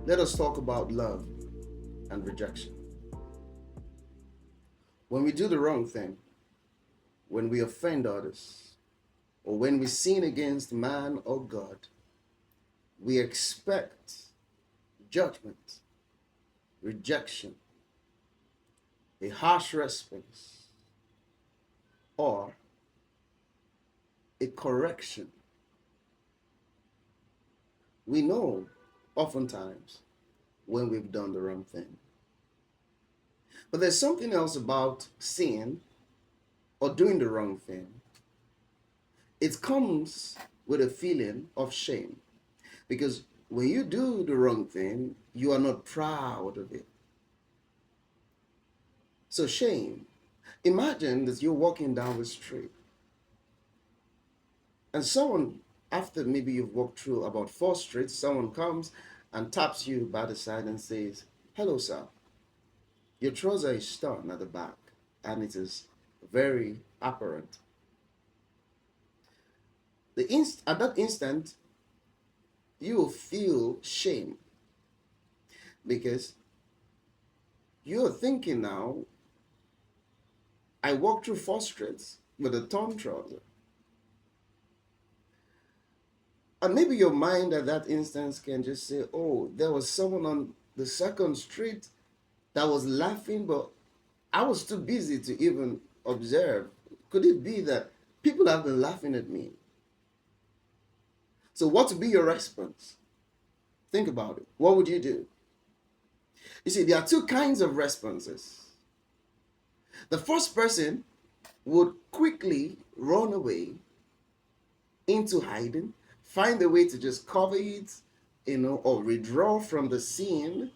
Let us talk about love and rejection. When we do the wrong thing, when we offend others, or when we sin against man or God, we expect judgment, rejection, a harsh response, or a correction. We know oftentimes when we've done the wrong thing. But there's something else about sin or doing the wrong thing. It comes with a feeling of shame because when you do the wrong thing, you are not proud of it. So, shame. Imagine that you're walking down the street and someone, after maybe you've walked through about 4 streets, someone comes and taps you by the side and says, "Hello, sir. Your trouser is torn at the back and it is very apparent." At that instant, you will feel shame because you're thinking now, I walked through 4 streets with a torn trouser. And maybe your mind at that instance can just say, oh, there was someone on the second street that was laughing, but I was too busy to even observe. Could it be that people have been laughing at me? So, what would be your response? Think about it. What would you do? You see, there are two kinds of responses. The first person would quickly run away into hiding, find a way to just cover it, or withdraw from the scene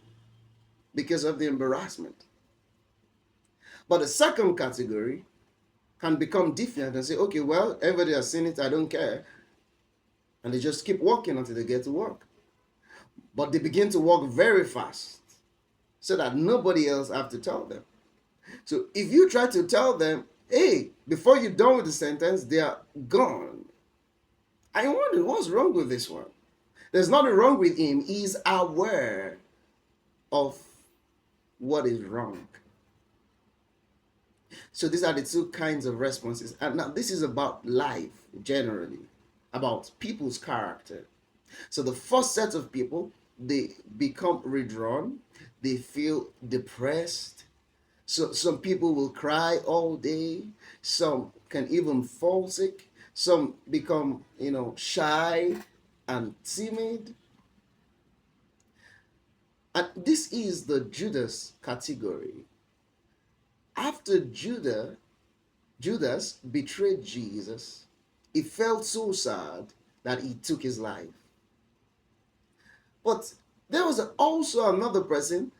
because of the embarrassment. But the second category can become defiant and say, okay, well, everybody has seen it, I don't care. And they just keep walking until they get to work. But they begin to walk very fast so that nobody else have to tell them. So if you try to tell them, hey, before you're done with the sentence, they are gone. I wonder what's wrong with this one. There's nothing wrong with him. He's aware of what is wrong. So these are the two kinds of responses. And now this is about life generally, about people's character. So the first set of people, they become withdrawn, they feel depressed. So some people will cry all day, some can even fall sick, some become, shy and timid. And this is the Judas category. After Judas betrayed Jesus, he felt so sad that he took his life. But there was also another person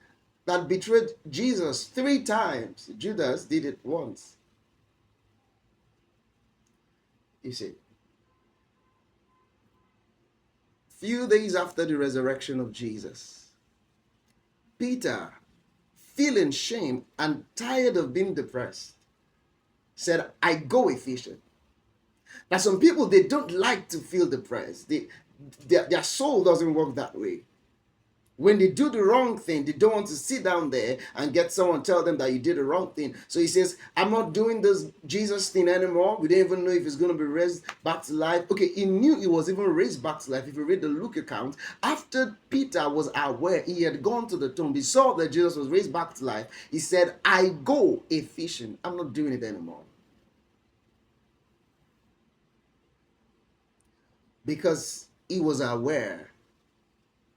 that betrayed Jesus 3 times. Judas did it once. You see, few days after the resurrection of Jesus, Peter, feeling shame and tired of being depressed, said, I go a fishing. Now, some people, they don't like to feel depressed. Their soul doesn't work that way. When they do the wrong thing, they don't want to sit down there and get someone tell them that you did the wrong thing. So he says, I'm not doing this Jesus thing anymore. We don't even know if he's going to be raised back to life. Okay, he knew he was even raised back to life. If you read the Luke account, after Peter was aware, he had gone to the tomb. He saw that Jesus was raised back to life. He said, I go a fishing. I'm not doing it anymore. Because he was aware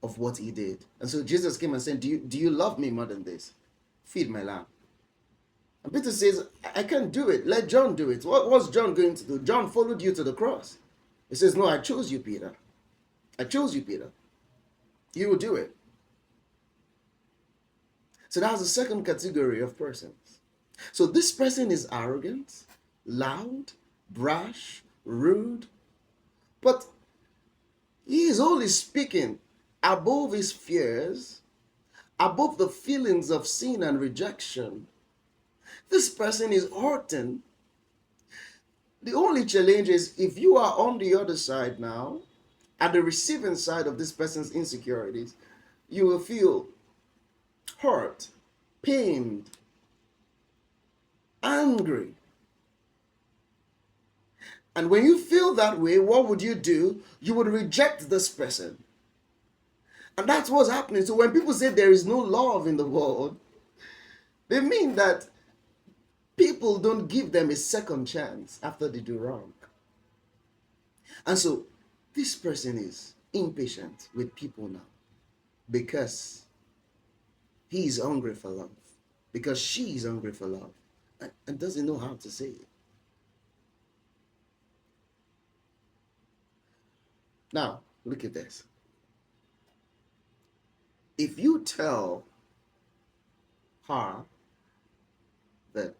of what he did. And so Jesus came and said, do you love me more than this? Feed my lamb. And Peter says, I can't do it. Let John do it. What's John going to do? John followed you to the cross. He says, no, I chose you, Peter. I chose you, Peter. You will do it. So that's the second category of persons. So this person is arrogant, loud, brash, rude, but he is only speaking above his fears, above the feelings of sin and rejection. This person is hurting. The only challenge is if you are on the other side now, at the receiving side of this person's insecurities, you will feel hurt, pained, angry. And when you feel that way, what would you do? You would reject this person. And that's what's happening. So when people say there is no love in the world, they mean that people don't give them a second chance after they do wrong. And so this person is impatient with people now because he is hungry for love, because she is hungry for love, and doesn't know how to say it. Now, look at this. If you tell her that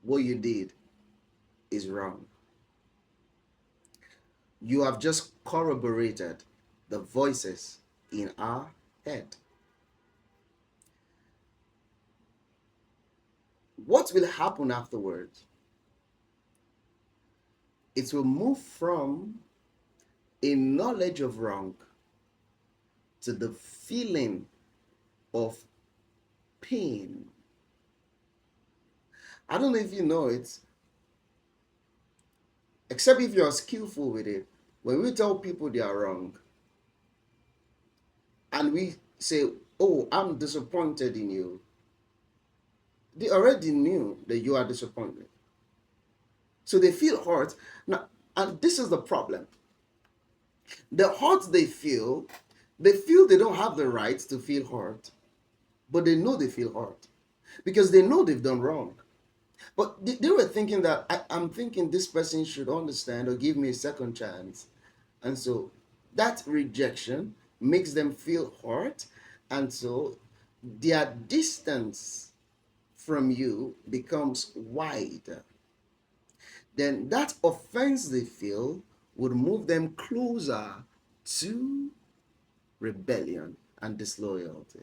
what you did is wrong, you have just corroborated the voices in our head. What will happen afterwards? It will move from a knowledge of wrong to the feeling of pain. I don't know if you know it, except if you're skillful with it. When we tell people they are wrong, and we say, oh, I'm disappointed in you, they already knew that you are disappointed. So they feel hurt. Now, and this is the problem. The hurt they feel they don't have the right to feel hurt, but they know they feel hurt because they know they've done wrong. But they were thinking that I'm thinking this person should understand or give me a second chance. And so that rejection makes them feel hurt. And so their distance from you becomes wider. Then that offense they feel would move them closer to rebellion and disloyalty.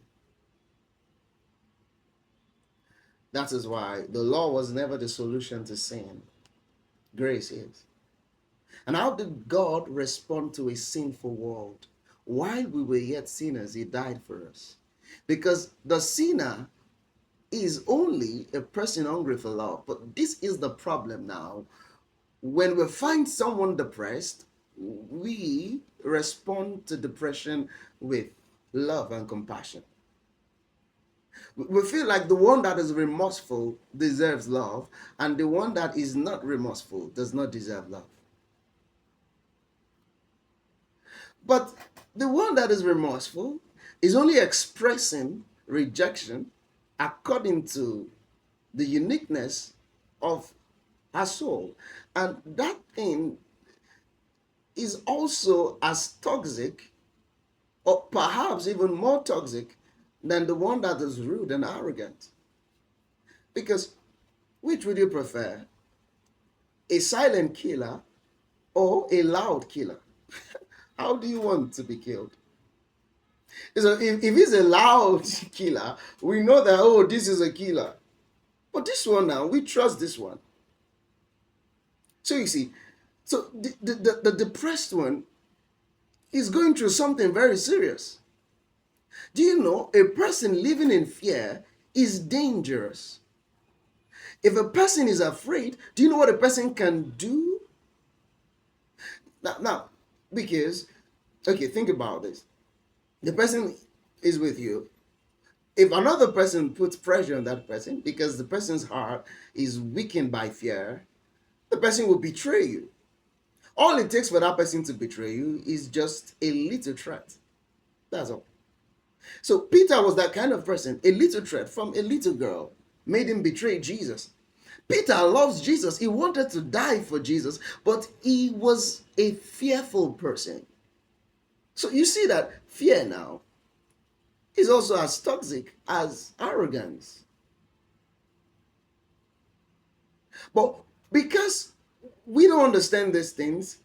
That is why the law was never the solution to sin. Grace is. And how did God respond to a sinful world? While we were yet sinners, he died for us. Because the sinner is only a person hungry for love. But this is the problem now. When we find someone depressed, we respond to depression with love and compassion. We feel like the one that is remorseful deserves love, and the one that is not remorseful does not deserve love. But the one that is remorseful is only expressing rejection according to the uniqueness of her soul. And that thing is also as toxic, or perhaps even more toxic, than the one that is rude and arrogant. Because which would you prefer? A silent killer or a loud killer? How do you want to be killed? So if he's a loud killer, we know that, oh, this is a killer. But this one now, we trust this one. So you see, so the depressed one is going through something very serious. Do you know a person living in fear is dangerous? If a person is afraid, do you know what a person can do? Now, because, okay, think about this. The person is with you. If another person puts pressure on that person because the person's heart is weakened by fear, the person will betray you. All it takes for that person to betray you is just a little threat. That's all. So Peter was that kind of person. A little threat from a little girl made him betray Jesus. Peter loves Jesus. He wanted to die for Jesus, but he was a fearful person. So you see that fear now is also as toxic as arrogance. But because we don't understand these things,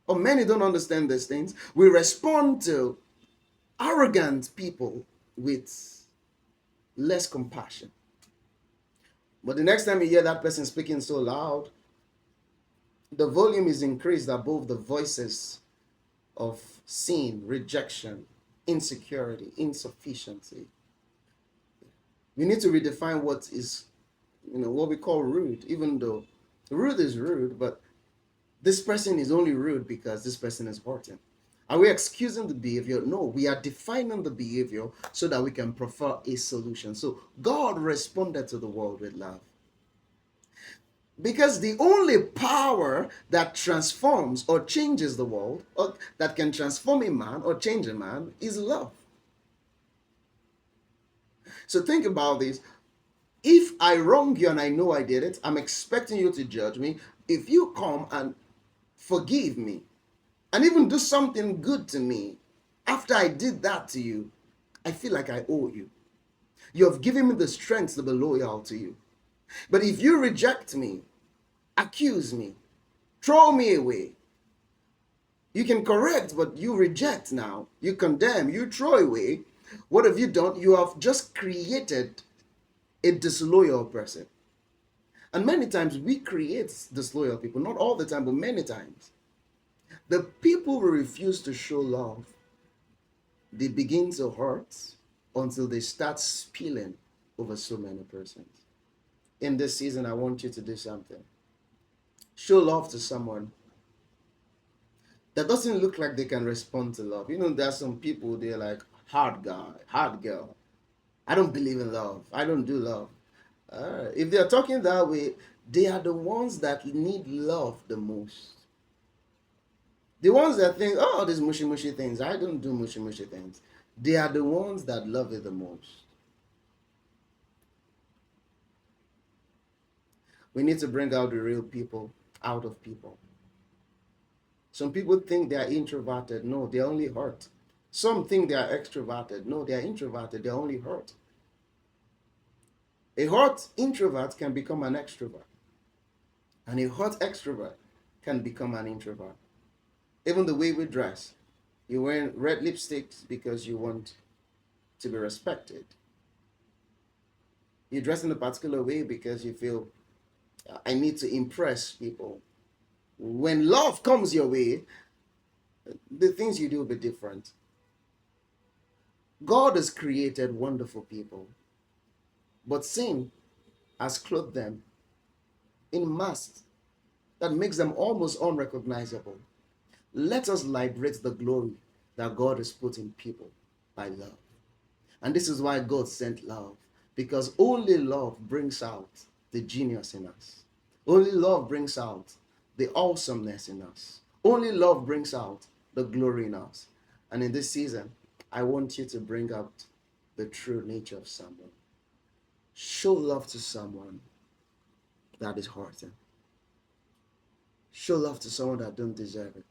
or many don't understand these things, we respond to arrogant people with less compassion. But the next time you hear that person speaking so loud, the volume is increased above the voices of sin, rejection, insecurity, insufficiency. We need to redefine what is, what we call rude, even though rude is rude, but this person is only rude because this person is hurting. Are we excusing the behavior? No, we are defining the behavior so that we can prefer a solution. So God responded to the world with love. Because the only power that transforms or changes the world, or that can transform a man or change a man, is love. So think about this. If I wrong you and I know I did it, I'm expecting you to judge me. If you come and forgive me and even do something good to me after I did that to you, I feel like I owe you. You have given me the strength to be loyal to you. But if you reject me, accuse me, throw me away, you can correct, but you reject now, you condemn, you throw away, what have you done? You have just created a disloyal person. And many times we create disloyal people, not all the time, but many times. The people who refuse to show love, they begin to hurt until they start spilling over so many persons. In this season, I want you to do something. Show love to someone that doesn't look like they can respond to love. There are some people, they're like, hard guy, hard girl. I don't believe in love. I don't do love. If they're talking that way, they are the ones that need love the most. The ones that think, oh, these mushy mushy things, I don't do mushy mushy things. They are the ones that love it the most. We need to bring out the real people out of people. Some people think they are introverted. No, they only hurt. Some think they are extroverted. No, they are introverted. They only hurt. A hurt introvert can become an extrovert. And a hurt extrovert can become an introvert. Even the way we dress. You're wearing red lipsticks because you want to be respected. You dress in a particular way because you feel, I need to impress people. When love comes your way, the things you do will be different. God has created wonderful people, but sin has clothed them in masks that makes them almost unrecognizable. Let us liberate the glory that God has put in people by love. And this is why God sent love, because only love brings out the genius in us. Only love brings out the awesomeness in us. Only love brings out the glory in us. And in this season, I want you to bring out the true nature of someone. Show love to someone that is hurting. Show love to someone that don't deserve it.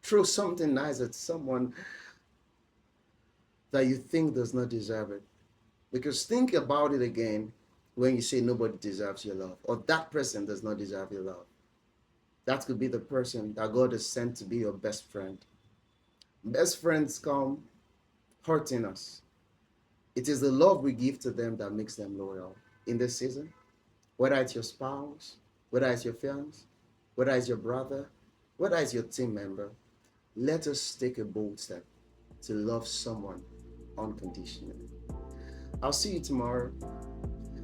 Throw something nice at someone that you think does not deserve it. Because think about it again when you say nobody deserves your love, or that person does not deserve your love. That could be the person that God has sent to be your best friend. Best friends come hurting us. It is the love we give to them that makes them loyal in this season. Whether it's your spouse, whether it's your fiance, whether it's your brother, whether it's your team member, let us take a bold step to love someone unconditionally. I'll see you tomorrow.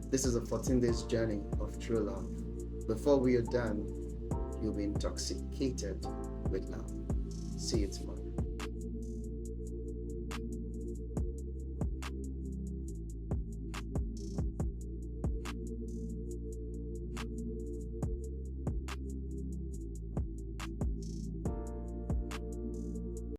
This is a 14 days journey of true love. Before we are done, you'll be intoxicated with love. See you tomorrow.